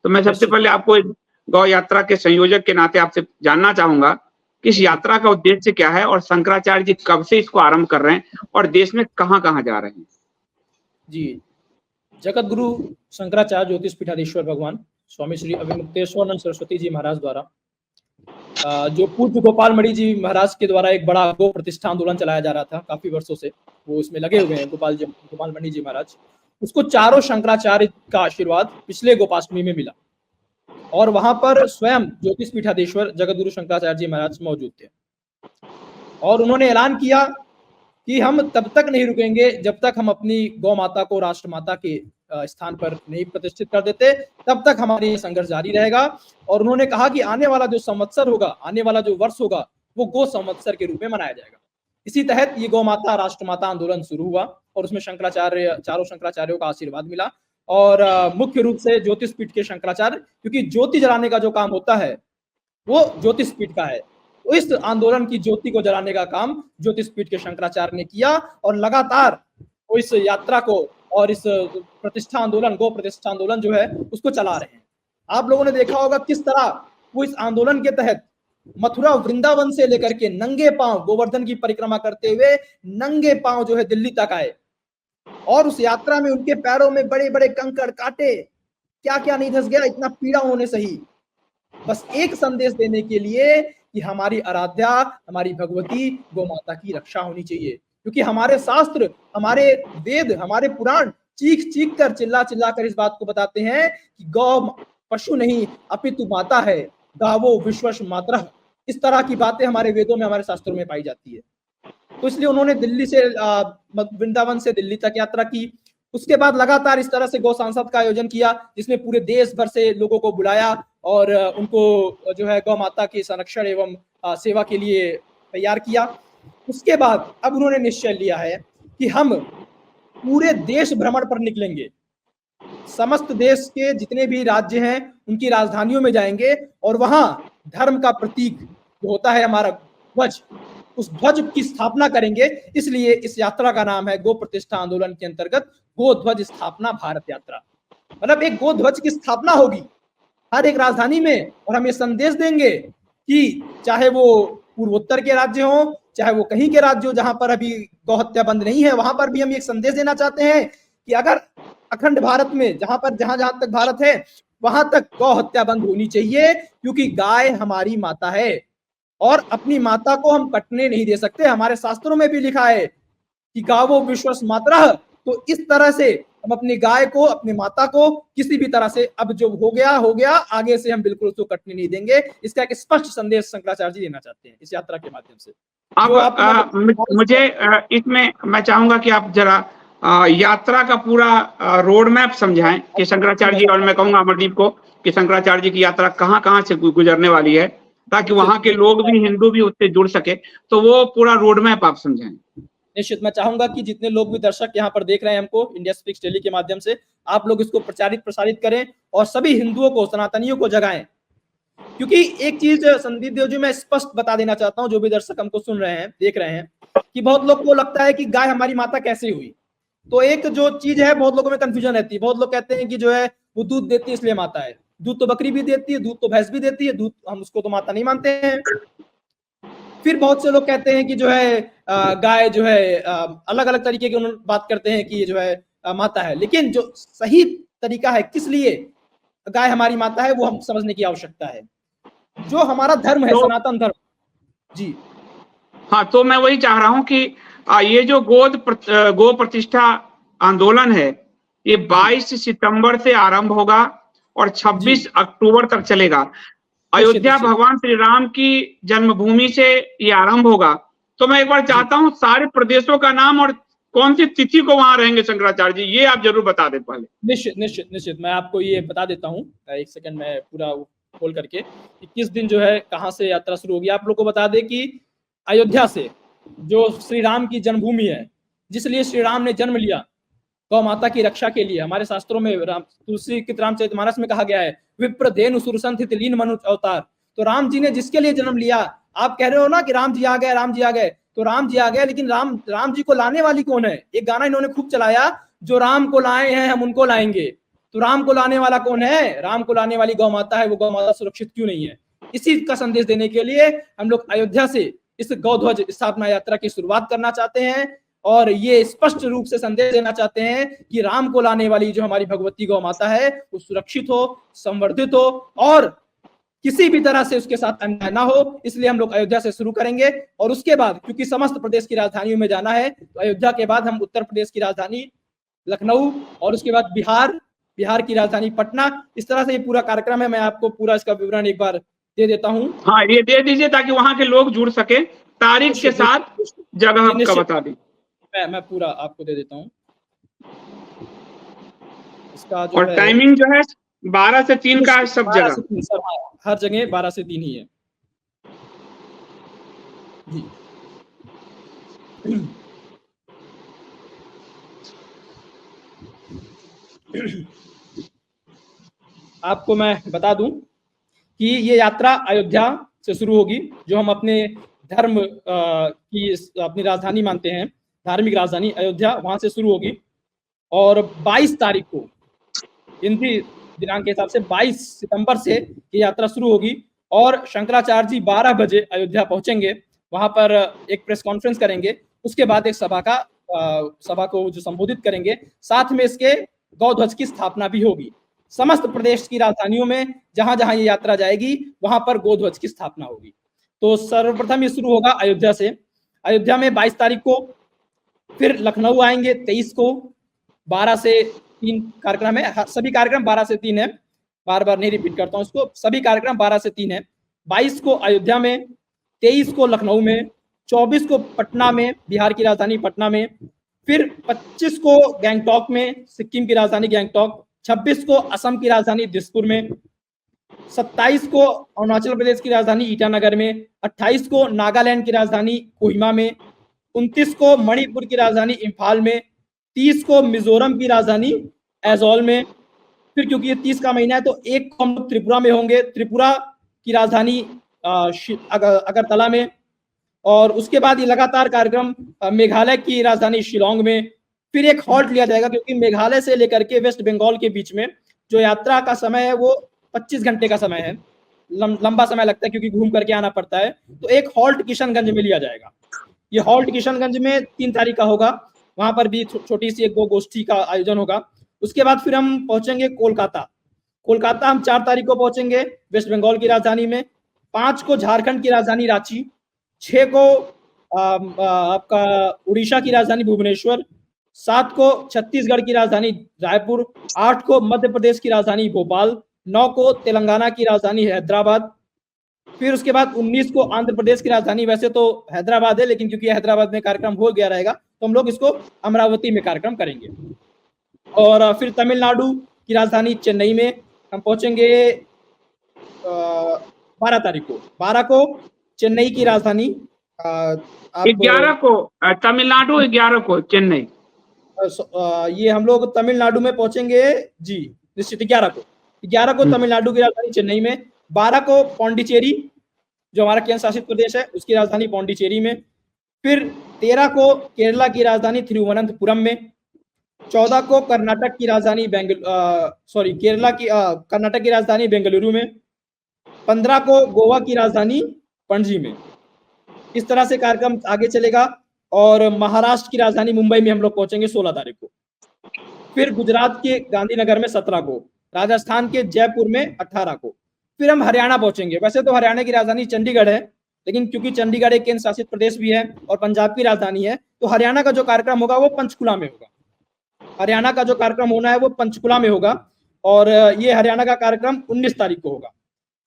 तो मैं सबसे निश्चित पहले आपको एक गौ यात्रा के संयोजक के नाते आपसे जानना चाहूँगा कि इस यात्रा का उद्देश्य क्या है और शंकराचार्य जी कब से इसको आरंभ कर रहे हैं और देश में कहाँ-कहाँ जा रहे हैं? जी। जगत गुरु शंकराचार्य ज्योतिष पीठाधीश्वर भगवान स्वामी श्री अभिमुक्तेश्वरानंद सरस्वती जी महाराज द्वारा जो पूज्य गोपाल मणि जी महाराज के द्वारा एक बड़ा गो प्रतिष्ठा आंदोलन चलाया जा रहा था काफी वर्षों से, वो इसमें लगे हुए हैं गोपाल मणि जी महाराज। उसको चारों शंकराचार्य का आशीर्वाद पिछले गोपाष्टमी में मिला और वहां पर स्वयं ज्योतिष पीठाधीश्वर जगत गुरु शंकराचार्य जी महाराज मौजूद थे और उन्होंने ऐलान किया कि हम तब तक नहीं रुकेंगे जब तक हम अपनी गौ माता को राष्ट्र माता के स्थान पर नहीं प्रतिष्ठित कर देते, तब तक हमारी ये संघर्ष जारी रहेगा। और उन्होंने कहा कि आने वाला जो संवत्सर होगा, आने वाला जो वर्ष होगा, वो गो संवत्सर के रूप में मनाया जाएगा। इसी तहत ये गौ माता राष्ट्र माता आंदोलन शुरू हुआ और उसमें चारों शंकराचार्यों का आशीर्वाद मिला और मुख्य रूप से ज्योतिष पीठ के शंकराचार्य, क्योंकि ज्योति जलाने का जो काम होता है वो ज्योतिष पीठ का है, तो इस आंदोलन की ज्योति को जलाने का काम ज्योतिष पीठ के शंकराचार्य ने किया और लगातार वो इस यात्रा को और इस प्रतिष्ठा आंदोलन, गो प्रतिष्ठा आंदोलन जो है उसको चला रहे हैं। आप लोगों ने देखा होगा किस तरह वो इस आंदोलन के तहत मथुरा वृंदावन से लेकर के नंगे पांव गोवर्धन की परिक्रमा करते हुए नंगे पांव जो है दिल्ली तक आए और उस यात्रा में उनके पैरों में बड़े बड़े कंकड़ कांटे क्या क्या नहीं धंस गया, इतना पीड़ा उन्होंने सही, बस एक संदेश देने के लिए कि हमारी आराध्या, हमारी भगवती गौ माता की रक्षा होनी चाहिए। क्योंकि हमारे शास्त्र, हमारे वेद, हमारे पुराण चीख चीख कर, चिल्ला चिल्ला कर इस बात को बताते हैं कि गौ पशु नहीं अपितु माता है, गावो विश्वश मातरः। इस तरह की बातें हमारे वेदों में, हमारे शास्त्रों में पाई जाती है। तो इसलिए उन्होंने दिल्ली से वृंदावन से दिल्ली तक यात्रा की। उसके बाद लगातार इस तरह से गौ सांसद का आयोजन किया जिसमें पूरे देश भर से लोगों को बुलाया और उनको जो है गौ माता के संरक्षण एवं सेवा के लिए तैयार किया। उसके बाद अब उन्होंने निश्चय लिया है कि हम पूरे देश भ्रमण पर निकलेंगे, समस्त देश के जितने भी राज्य हैं उनकी राजधानियों में जाएंगे और वहां धर्म का प्रतीक जो होता है हमारा ध्वज, उस ध्वज की स्थापना करेंगे। इसलिए इस यात्रा का नाम है गो प्रतिष्ठा आंदोलन के अंतर्गत गो ध्वज स्थापना भारत यात्रा। मतलब एक गो ध्वज की स्थापना होगी हर एक राजधानी में और हम ये संदेश देंगे कि चाहे वो पूर्वोत्तर के राज्य हो, चाहे वो कहीं के राज्य हो जहां पर अभी गौ हत्या बंद नहीं है, वहां पर भी हम एक संदेश देना चाहते हैं कि अगर अखंड भारत में जहां जहां तक भारत है वहां तक गौ हत्या बंद होनी चाहिए, क्योंकि गाय हमारी माता है और अपनी माता को हम कटने नहीं दे सकते। हमारे शास्त्रों में भी लिखा है कि गावो विश्वस मातरः। तो इस तरह से हम अपनी गाय को, अपनी माता को किसी भी तरह से, अब जो हो गया, आगे से हम बिल्कुल उसको कटने नहीं देंगे। इसका एक स्पष्ट संदेश शंकराचार्य जी देना चाहते हैं इस यात्रा के माध्यम से। मुझे इसमें मैं चाहूंगा कि आप जरा यात्रा का पूरा रोड मैप समझाएं कि शंकराचार्य जी, और मैं कहूंगा अमरदीप को कि शंकराचार्य जी की यात्रा कहाँ-कहाँ से गुजरने वाली है, ताकि वहां के लोग भी, हिंदू भी उससे जुड़ सके। तो वो पूरा रोड मैप आप समझाएं। निश्चित, मैं चाहूंगा कि जितने लोग भी दर्शक यहाँ पर देख रहे हैं हमको इंडिया स्पीक्स टेली के माध्यम से, आप लोग इसको प्रसारित करें और सभी हिंदुओं को, सनातनियों को जगाएं। क्योंकि एक चीज संदीप देव जी मैं स्पष्ट बता देना चाहता हूँ, जो भी दर्शक हमको सुन रहे हैं, देख रहे हैं, कि बहुत लोग को लगता है कि गाय हमारी माता कैसे हुई। तो एक जो चीज है, बहुत लोगों में कंफ्यूजन रहती है। बहुत लोग कहते हैं कि जो है वो दूध देती है इसलिए माता है। दूध तो बकरी भी देती है, दूध तो भैंस भी देती है, दूध हम उसको तो माता नहीं मानते हैं। फिर बहुत से लोग कहते हैं कि जो है गाय जो है अलग अलग तरीके की बात करते हैं कि ये जो है माता है। लेकिन जो सही तरीका है किस लिए गाय हमारी माता है वो हम समझने की आवश्यकता है। जो हमारा धर्म है, सनातन धर्म। जी हाँ, तो मैं वही चाह रहा हूँ कि ये जो गो प्रतिष्ठा आंदोलन है, ये 22 सितंबर से आरंभ होगा और 26 अक्टूबर तक चलेगा। अयोध्या भगवान श्री राम की जन्मभूमि से ये आरंभ होगा। तो मैं एक बार चाहता हूँ सारे प्रदेशों का नाम और कौन सी तिथि को वहां रहेंगे शंकराचार्य जी, ये आप जरूर बता दें पहले। निश्चित मैं आपको ये बता देता हूँ। एक सेकंड में पूरा खोल करके कि किस दिन जो है कहाँ से यात्रा शुरू होगी। आप लोग को बता दें कि अयोध्या से, जो श्री राम की जन्मभूमि है, जिसलिए श्री राम ने जन्म लिया, गौ माता की रक्षा के लिए। हमारे शास्त्रों में तुलसी के रामचरितमानस में कहा गया है, विप्रधेनु सुरसंत लीन मनुष्य अवतार। तो राम जी ने जिसके लिए जन्म लिया, आप कह रहे हो ना कि राम जी आ गए, राम जी आ गए, तो राम जी आ गए, लेकिन राम जी को लाने वाली कौन है? एक गाना इन्होंने खूब चलाया, जो राम को लाए हैं हम उनको लाएंगे। तो राम को लाने वाला कौन है? राम को लाने वाली गौ माता है, वो गौ माता सुरक्षित क्यों नहीं है? इसी का संदेश देने के लिए हम लोग अयोध्या से इस गौध्वज स्थापना यात्रा की शुरुआत करना चाहते हैं और ये स्पष्ट रूप से संदेश देना चाहते हैं कि राम को लाने वाली जो हमारी भगवती गौ माता है वो सुरक्षित हो, संवर्धित हो और किसी भी तरह से उसके साथ अन्याय ना हो। इसलिए हम लोग अयोध्या से शुरू करेंगे और उसके बाद क्योंकि समस्त प्रदेश की राजधानियों में जाना है, तो अयोध्या के बाद हम उत्तर प्रदेश की राजधानी लखनऊ और उसके बाद बिहार की राजधानी पटना, इस तरह से ये पूरा कार्यक्रम है। मैं आपको पूरा इसका विवरण एक बार दे देता हूँ। हाँ, ये दे दीजिए ताकि वहां के लोग जुड़ सके, तारीख के साथ जगह आपका बता दी। मैं पूरा आपको दे देता हूँ इसका जो और टाइमिंग जो है 12 से 3 का है सब जगह। सर, हर जगह 12 से 3 ही है जी। आपको मैं बता दूं कि ये यात्रा अयोध्या से शुरू होगी, जो हम अपने धर्म की अपनी राजधानी मानते हैं, धार्मिक राजधानी अयोध्या, वहां से शुरू होगी और 22 तारीख को हिंदी दिनांक के हिसाब से 22 सितंबर से ये यात्रा शुरू होगी और शंकराचार्य जी 12 बजे अयोध्या पहुंचेंगे, वहां पर एक प्रेस कॉन्फ्रेंस करेंगे, उसके बाद एक सभा को जो संबोधित करेंगे, साथ में इसके गौध्वज की स्थापना भी होगी। समस्त प्रदेश की राजधानियों में जहां जहां ये यात्रा जाएगी वहां पर गौध्वज की स्थापना होगी। तो सर्वप्रथम ये शुरू होगा अयोध्या से। अयोध्या में 22 तारीख को, फिर लखनऊ आएंगे 23 को, 12 से 3 कार्यक्रम है, सभी कार्यक्रम 12 से 3 है, बार बार नहीं रिपीट करता हूँ इसको, सभी कार्यक्रम 12 से 3 है। 22 को अयोध्या में, 23 को लखनऊ में, 24 को पटना में, बिहार की राजधानी पटना में, फिर 25 को गैंगटॉक में, सिक्किम की राजधानी गैंगटॉक, 26 को असम की राजधानी दिसपुर में, 27 को अरुणाचल प्रदेश की राजधानी ईटानगर में, 28 को नागालैंड की राजधानी कोहिमा में, 29 को मणिपुर की राजधानी इम्फाल में, 30 को मिजोरम की राजधानी ऐजोल में, फिर क्योंकि ये 30 का महीना है तो एक को हम लोग त्रिपुरा में होंगे, त्रिपुरा की राजधानी अगरतला में, और उसके बाद ये लगातार कार्यक्रम मेघालय की राजधानी शिलोंग में, फिर एक हॉल्ट लिया जाएगा क्योंकि मेघालय से लेकर के वेस्ट बंगाल के बीच में जो यात्रा का समय है वो 25 घंटे का समय है, लंबा समय लगता है क्योंकि घूम करके आना पड़ता है। तो एक हॉल्ट किशनगंज में लिया जाएगा। ये हॉल्ट किशनगंज में 3 तारीख का होगा, वहां पर भी छोटी सी एक गोष्ठी का आयोजन होगा। उसके बाद फिर हम पहुंचेंगे कोलकाता हम 4 तारीख को पहुंचेंगे वेस्ट बंगाल की राजधानी में, 5 को झारखंड की राजधानी रांची, 6 को आपका उड़ीसा की राजधानी भुवनेश्वर, 7 को छत्तीसगढ़ की राजधानी रायपुर, 8 को मध्य प्रदेश की राजधानी भोपाल, 9 को तेलंगाना की राजधानी हैदराबाद, फिर उसके बाद 19 को आंध्र प्रदेश की राजधानी, वैसे तो हैदराबाद है लेकिन क्योंकि हैदराबाद में कार्यक्रम हो गया रहेगा तो हम लोग इसको अमरावती में कार्यक्रम करेंगे। और फिर तमिलनाडु की राजधानी चेन्नई में हम पहुंचेंगे 12 तारीख को, 12 को चेन्नई की राजधानी 11 को तमिलनाडु, 11 को चेन्नई। ये हम लोग तमिलनाडु में पहुंचेंगे जी निश्चित 11 को तमिलनाडु की राजधानी चेन्नई में, 12 को पौंडीचेरी जो हमारा केंद्र शासित प्रदेश है उसकी राजधानी पौंडीचेरी में, फिर 13 को केरला की राजधानी तिरुवनंतपुरम में, 14 को कर्नाटक की राजधानी कर्नाटक की राजधानी बेंगलुरु में, 15 को गोवा की राजधानी पणजी में। इस तरह से कार्यक्रम आगे चलेगा और महाराष्ट्र की राजधानी मुंबई में हम लोग पहुंचेंगे 16 तारीख को, फिर गुजरात के गांधीनगर में 17 को, राजस्थान के जयपुर में 18 को, फिर हम हरियाणा पहुंचेंगे। वैसे तो हरियाणा की राजधानी चंडीगढ़ है लेकिन क्योंकि चंडीगढ़ एक केंद्र शासित प्रदेश भी है और पंजाब की राजधानी है तो हरियाणा का जो कार्यक्रम होगा वो पंचकुला में होगा। हरियाणा का जो कार्यक्रम होना है वो पंचकुला में होगा और ये हरियाणा का कार्यक्रम 19 तारीख को होगा।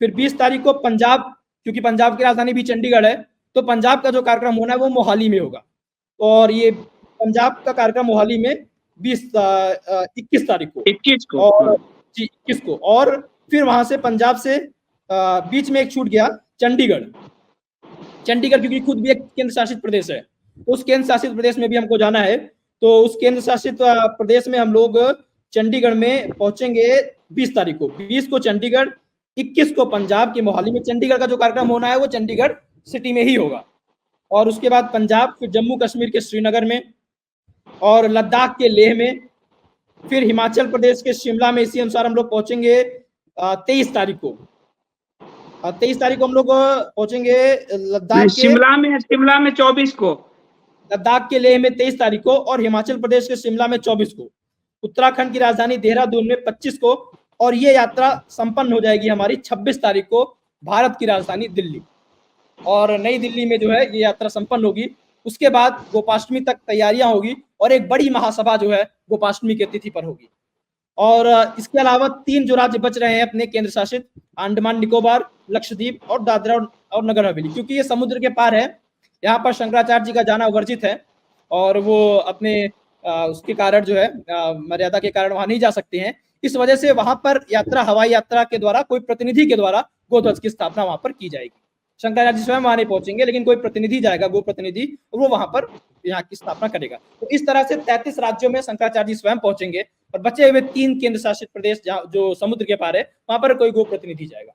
फिर 20 तारीख को पंजाब, क्योंकि पंजाब की राजधानी भी चंडीगढ़ है तो पंजाब का जो कार्यक्रम होना है वो मोहाली में होगा और ये पंजाब का कार्यक्रम मोहाली में 21 तारीख को, 21 को और फिर वहां से पंजाब से बीच में एक छूट गया चंडीगढ़ क्योंकि खुद भी एक केंद्र शासित प्रदेश है, उस केंद्र शासित प्रदेश में भी हमको जाना है। तो उस केंद्र शासित प्रदेश में हम लोग चंडीगढ़ में पहुंचेंगे 20 तारीख को, 20 को चंडीगढ़, 21 को पंजाब के मोहाली में। चंडीगढ़ का जो कार्यक्रम होना है वो चंडीगढ़ सिटी में ही होगा और उसके बाद पंजाब, फिर जम्मू कश्मीर के श्रीनगर में और लद्दाख के लेह में फिर हिमाचल प्रदेश के शिमला में इसी अनुसार हम लोग पहुंचेंगे 23 तारीख को। 23 तारीख को हम लोग पहुंचेंगे लद्दाख नहीं, के, शिमला में 24 को, लद्दाख के लेह में 23 तारीख को, और हिमाचल प्रदेश के शिमला में 24 को, उत्तराखंड की राजधानी देहरादून में 25 को, और ये यात्रा संपन्न हो जाएगी हमारी 26 तारीख को भारत की राजधानी दिल्ली, और नई दिल्ली में जो है ये यात्रा संपन्न होगी। उसके बाद गोपाष्टमी तक तैयारियां होगी और एक बड़ी महासभा जो है गोपाष्टमी की तिथि पर होगी। और इसके अलावा 3 जो राज्य बच रहे हैं अपने केंद्र शासित, अंडमान निकोबार, लक्षद्वीप और दादरा और नगर हवेली, क्योंकि ये समुद्र के पार है, यहाँ पर शंकराचार्य जी का जाना वर्जित है और वो अपने उसके कारण जो है मर्यादा के कारण वहां नहीं जा सकते हैं। इस वजह से वहां पर यात्रा हवाई यात्रा के द्वारा, कोई प्रतिनिधि के द्वारा गोध्वज की स्थापना वहां पर की जाएगी। शंकराचार्य जी स्वयं वहां नहीं पहुंचेंगे, लेकिन कोई प्रतिनिधि जाएगा, गो प्रतिनिधि, वो वहां पर यहाँ की स्थापना करेगा। तो इस तरह से 33 राज्यों में शंकराचार्य जी स्वयं पहुंचेंगे और बचे हुए 3 केंद्र शासित प्रदेश जो समुद्र के पार है वहां पर कोई गो प्रतिनिधि जाएगा।